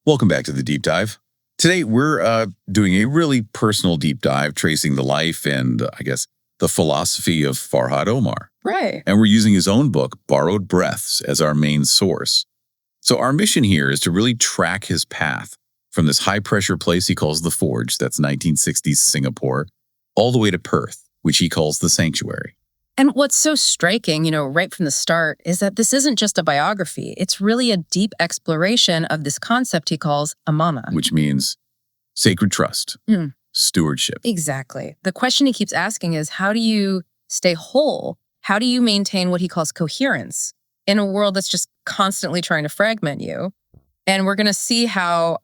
Welcome back to the Deep Dive. Today, we're doing a really personal deep dive, tracing the life and, the philosophy of Farhad Omar. Right. And we're using his own book, Borrowed Breaths, as our main source. So our mission here is to really track his path from this high-pressure place he calls the Forge, that's 1960s Singapore, all the way to Perth, which he calls the Sanctuary. And what's so striking, right from the start, is that this isn't just a biography. It's really a deep exploration of this concept he calls Amanah. Which means sacred trust, stewardship. Exactly. The question he keeps asking is, how do you stay whole? How do you maintain what he calls coherence in a world that's just constantly trying to fragment you? And we're going to see how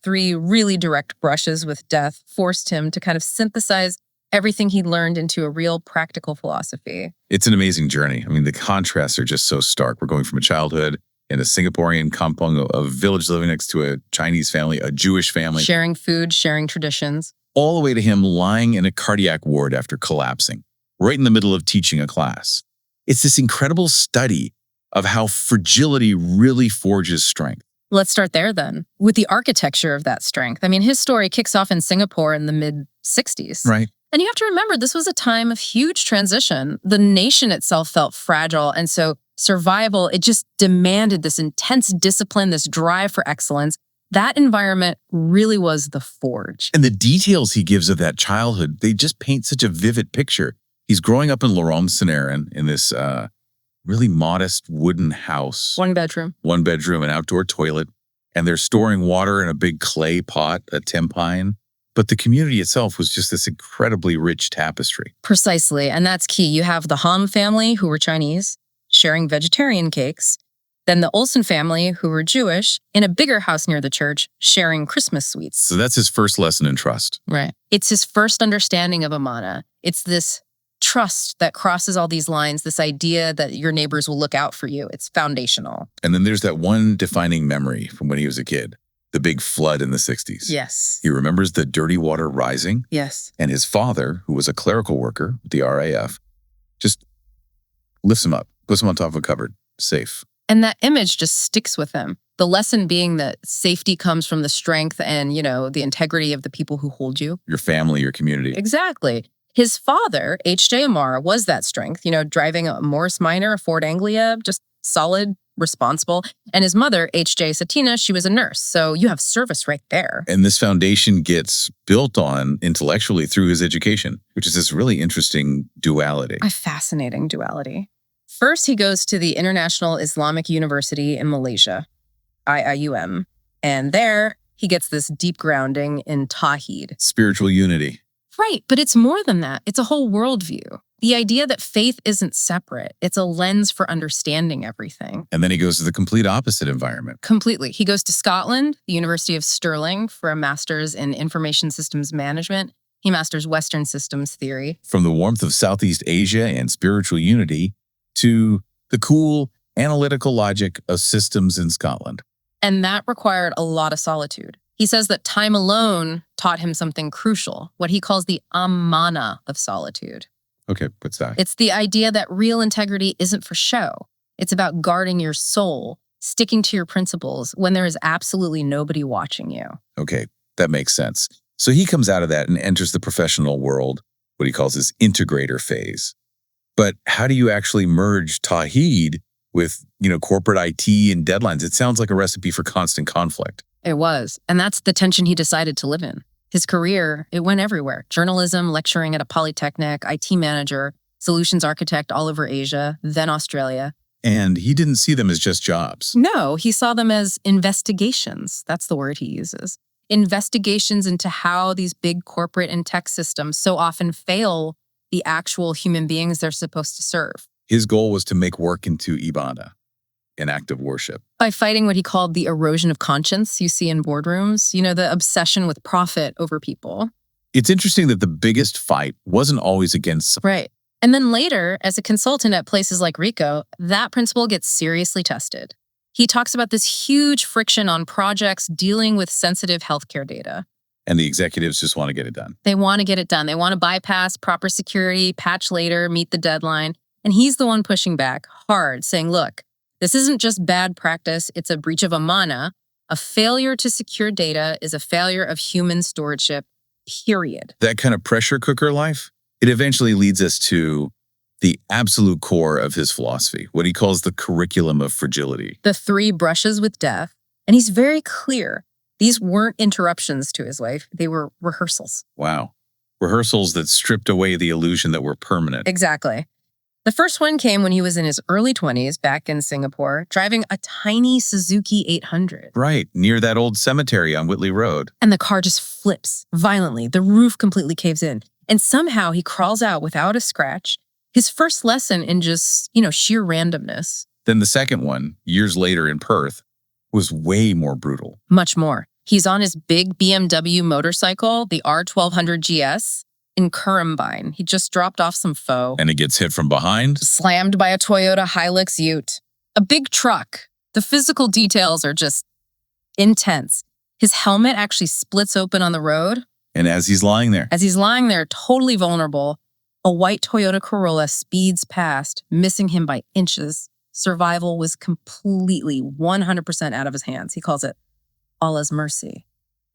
3 really direct brushes with death forced him to kind of synthesize everything he learned into a real practical philosophy. It's an amazing journey. I mean, the contrasts are just so stark. We're going from a childhood in a Singaporean kampung, a village living next to a Chinese family, a Jewish family. Sharing food, sharing traditions. All the way to him lying in a cardiac ward after collapsing, right in the middle of teaching a class. It's this incredible study of how fragility really forges strength. Let's start there then, with the architecture of that strength. I mean, his story kicks off in Singapore in the mid-60s. Right. And you have to remember, this was a time of huge transition. The nation itself felt fragile, and so survival, it just demanded this intense discipline, this drive for excellence. That environment really was the forge. And the details he gives of that childhood, they just paint such a vivid picture. He's growing up in Lorong Senaran in this really modest wooden house. One bedroom, an outdoor toilet, and they're storing water in a big clay pot, a tempine. But the community itself was just this incredibly rich tapestry. Precisely, and that's key. You have the Han family, who were Chinese, sharing vegetarian cakes. Then the Olsen family, who were Jewish, in a bigger house near the church, sharing Christmas sweets. So that's his first lesson in trust. Right. It's his first understanding of Amanah. It's this trust that crosses all these lines, this idea that your neighbors will look out for you. It's foundational. And then there's that one defining memory from when he was a kid, the big flood in the 60s. Yes. He remembers the dirty water rising. Yes. And his father, who was a clerical worker with the RAF, just lifts him up, puts him on top of a cupboard, safe. And that image just sticks with him. The lesson being that safety comes from the strength and, the integrity of the people who hold you. Your family, your community. Exactly. His father, H.J. Omar, was that strength, driving a Morris Minor, a Ford Anglia, just solid, responsible. And his mother, H.J. Satina, she was a nurse. So you have service right there. And this foundation gets built on intellectually through his education, which is this really interesting duality. A fascinating duality. First, he goes to the International Islamic University in Malaysia, IIUM. And there, he gets this deep grounding in Tawheed. Spiritual unity. Right, but it's more than that. It's a whole worldview. The idea that faith isn't separate. It's a lens for understanding everything. And then he goes to the complete opposite environment. Completely. He goes to Scotland, the University of Stirling, for a master's in information systems management. He masters Western systems theory. From the warmth of Southeast Asia and spiritual unity to the cool analytical logic of systems in Scotland. And that required a lot of solitude. He says that time alone taught him something crucial, what he calls the Amanah of Solitude. Okay, what's that? It's the idea that real integrity isn't for show. It's about guarding your soul, sticking to your principles when there is absolutely nobody watching you. Okay, that makes sense. So he comes out of that and enters the professional world, what he calls his integrator phase. But how do you actually merge Tawheed with, corporate IT and deadlines? It sounds like a recipe for constant conflict. It was. And that's the tension he decided to live in. His career, it went everywhere. Journalism, lecturing at a polytechnic, IT manager, solutions architect all over Asia, then Australia. And he didn't see them as just jobs. No, he saw them as investigations. That's the word he uses. Investigations into how these big corporate and tech systems so often fail the actual human beings they're supposed to serve. His goal was to make work into ibadah, an act of worship. By fighting what he called the erosion of conscience you see in boardrooms, the obsession with profit over people. It's interesting that the biggest fight wasn't always against... Right. And then later, as a consultant at places like Ricoh, that principle gets seriously tested. He talks about this huge friction on projects dealing with sensitive healthcare data. And the executives just want to get it done. They want to get it done. They want to bypass proper security, patch later, meet the deadline. And he's the one pushing back hard, saying, look, this isn't just bad practice, it's a breach of Amanah. A failure to secure data is a failure of human stewardship, period. That kind of pressure cooker life, it eventually leads us to the absolute core of his philosophy, what he calls the curriculum of fragility. The 3 brushes with death. And he's very clear. These weren't interruptions to his life. They were rehearsals. Wow. Rehearsals that stripped away the illusion that we're permanent. Exactly. The first one came when he was in his early 20s back in Singapore, driving a tiny Suzuki 800. Right, near that old cemetery on Whitley Road. And the car just flips violently. The roof completely caves in. And somehow he crawls out without a scratch. His first lesson in just, sheer randomness. Then the second one, years later in Perth, was way more brutal. Much more. He's on his big BMW motorcycle, the R1200 GS, in Currambine. He just dropped off some foe. And it gets hit from behind. Slammed by a Toyota Hilux Ute. A big truck. The physical details are just intense. His helmet actually splits open on the road. And as he's lying there, totally vulnerable, a white Toyota Corolla speeds past, missing him by inches. Survival was completely 100% out of his hands. He calls it Allah's mercy.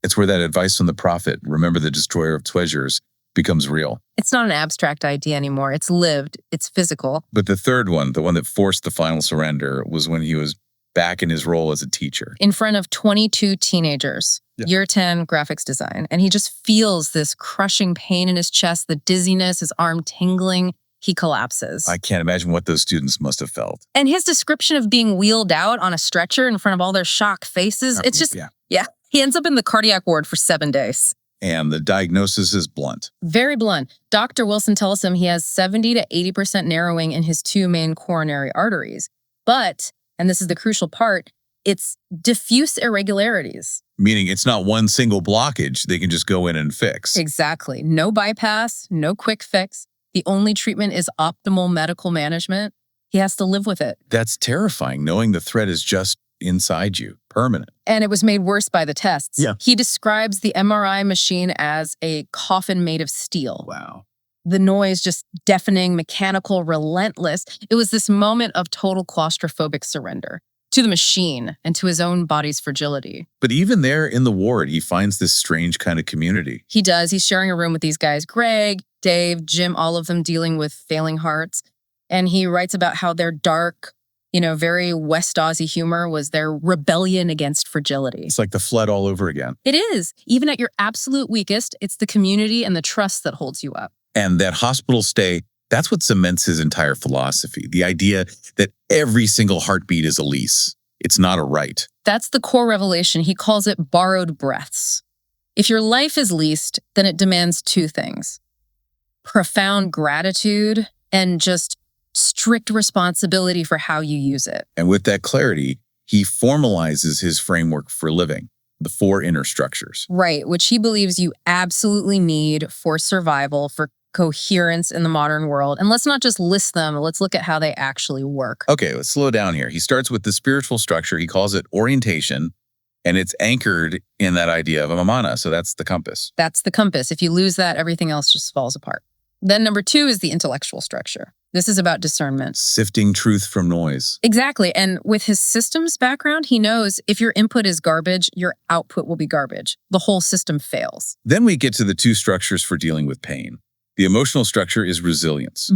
It's where that advice from the prophet, remember the destroyer of treasures, becomes real. It's not an abstract idea anymore. It's lived. It's physical. But the third one, the one that forced the final surrender, was when he was back in his role as a teacher. In front of 22 teenagers, year 10 graphics design. And he just feels this crushing pain in his chest, the dizziness, his arm tingling. He collapses. I can't imagine what those students must have felt. And his description of being wheeled out on a stretcher in front of all their shocked faces, it's just, he ends up in the cardiac ward for 7 days. And the diagnosis is blunt. Very blunt. Dr. Wilson tells him he has 70 to 80% narrowing in his 2 main coronary arteries. But, and this is the crucial part, it's diffuse irregularities. Meaning it's not one single blockage they can just go in and fix. Exactly. No bypass, no quick fix. The only treatment is optimal medical management. He has to live with it. That's terrifying, knowing the threat is just inside you, permanent. And it was made worse by the tests. Yeah. He describes the MRI machine as a coffin made of steel. Wow. The noise just deafening, mechanical, relentless. It was this moment of total claustrophobic surrender to the machine and to his own body's fragility. But even there in the ward, he finds this strange kind of community. He does. He's sharing a room with these guys, Greg, Dave, Jim, all of them dealing with failing hearts. And he writes about how their dark, very West Aussie humor was their rebellion against fragility. It's like the flood all over again. It is. Even at your absolute weakest, it's the community and the trust that holds you up. And that hospital stay, that's what cements his entire philosophy. The idea that every single heartbeat is a lease. It's not a right. That's the core revelation. He calls it borrowed breaths. If your life is leased, then it demands 2 things. Profound gratitude and just strict responsibility for how you use it. And with that clarity, he formalizes his framework for living, the 4 inner structures. Right, which he believes you absolutely need for survival, for coherence in the modern world. And let's not just list them, let's look at how they actually work. Okay, let's slow down here. He starts with the spiritual structure. He calls it orientation, and it's anchored in that idea of Amanah. So that's the compass. That's the compass. If you lose that, everything else just falls apart. Then number 2 is the intellectual structure. This is about discernment. Sifting truth from noise. Exactly. And with his systems background, he knows if your input is garbage, your output will be garbage. The whole system fails. Then we get to the 2 structures for dealing with pain. The emotional structure is resilience,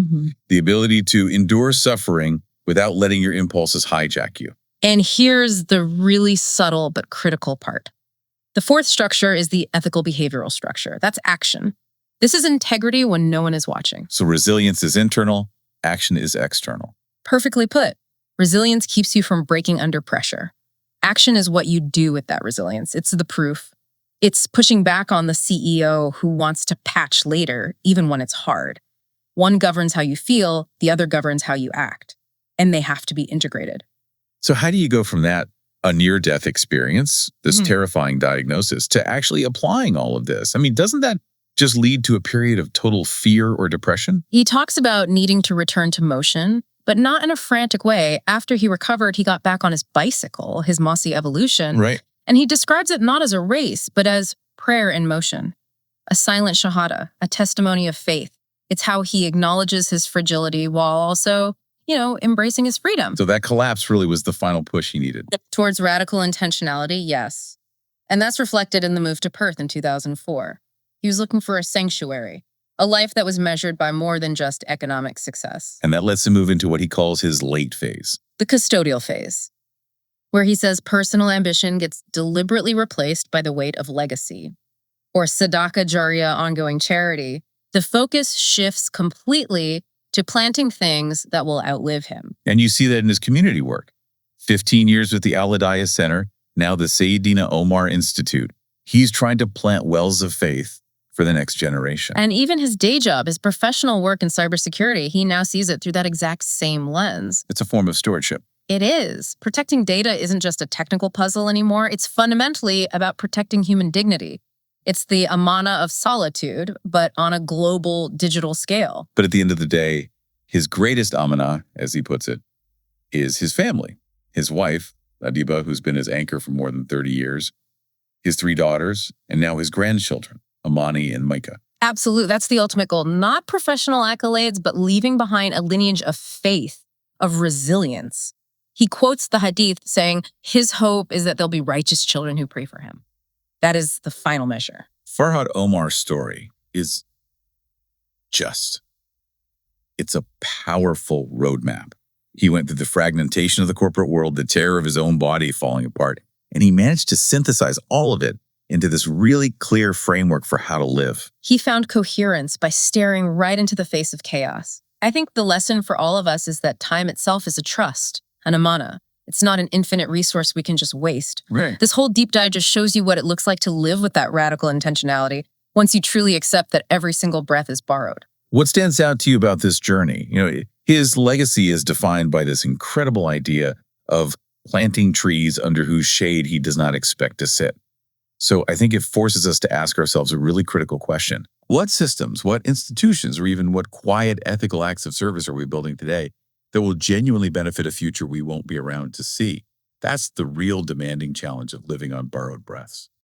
the ability to endure suffering without letting your impulses hijack you. And here's the really subtle but critical part. The 4th structure is the ethical behavioral structure. That's action. This is integrity when no one is watching. So resilience is internal, action is external. Perfectly put. Resilience keeps you from breaking under pressure. Action is what you do with that resilience. It's the proof. It's pushing back on the CEO who wants to patch later, even when it's hard. One governs how you feel, the other governs how you act. And they have to be integrated. So how do you go from that, a near-death experience, this terrifying diagnosis, to actually applying all of this? I mean, doesn't that just lead to a period of total fear or depression? He talks about needing to return to motion, but not in a frantic way. After he recovered, he got back on his bicycle, his mossy evolution. Right. And he describes it not as a race, but as prayer in motion, a silent shahada, a testimony of faith. It's how he acknowledges his fragility while also, embracing his freedom. So that collapse really was the final push he needed. Towards radical intentionality, yes. And that's reflected in the move to Perth in 2004. He was looking for a sanctuary, a life that was measured by more than just economic success. And that lets him move into what he calls his late phase. The custodial phase, where he says personal ambition gets deliberately replaced by the weight of legacy. Or Sadaka Jariya, ongoing charity. The focus shifts completely to planting things that will outlive him. And you see that in his community work. 15 years with the Al-Hidayah Center, now the Sayyidina Omar Institute. He's trying to plant wells of faith for the next generation. And even his day job, his professional work in cybersecurity, he now sees it through that exact same lens. It's a form of stewardship. It is. Protecting data isn't just a technical puzzle anymore. It's fundamentally about protecting human dignity. It's the Amanah of Solitude, but on a global digital scale. But at the end of the day, his greatest Amanah, as he puts it, is his family. His wife, Adiba, who's been his anchor for more than 30 years, his 3 daughters, and now his grandchildren, Amani and Micah. Absolutely. That's the ultimate goal. Not professional accolades, but leaving behind a lineage of faith, of resilience. He quotes the hadith saying his hope is that there'll be righteous children who pray for him. That is the final measure. Farhad Omar's story is it's a powerful roadmap. He went through the fragmentation of the corporate world, the terror of his own body falling apart, and he managed to synthesize all of it into this really clear framework for how to live. He found coherence by staring right into the face of chaos. I think the lesson for all of us is that time itself is a trust, an amana. It's not an infinite resource we can just waste. Right. This whole deep dive just shows you what it looks like to live with that radical intentionality once you truly accept that every single breath is borrowed. What stands out to you about this journey? His legacy is defined by this incredible idea of planting trees under whose shade he does not expect to sit. So I think it forces us to ask ourselves a really critical question. What systems, what institutions, or even what quiet ethical acts of service are we building today that will genuinely benefit a future we won't be around to see? That's the real demanding challenge of living on borrowed breaths.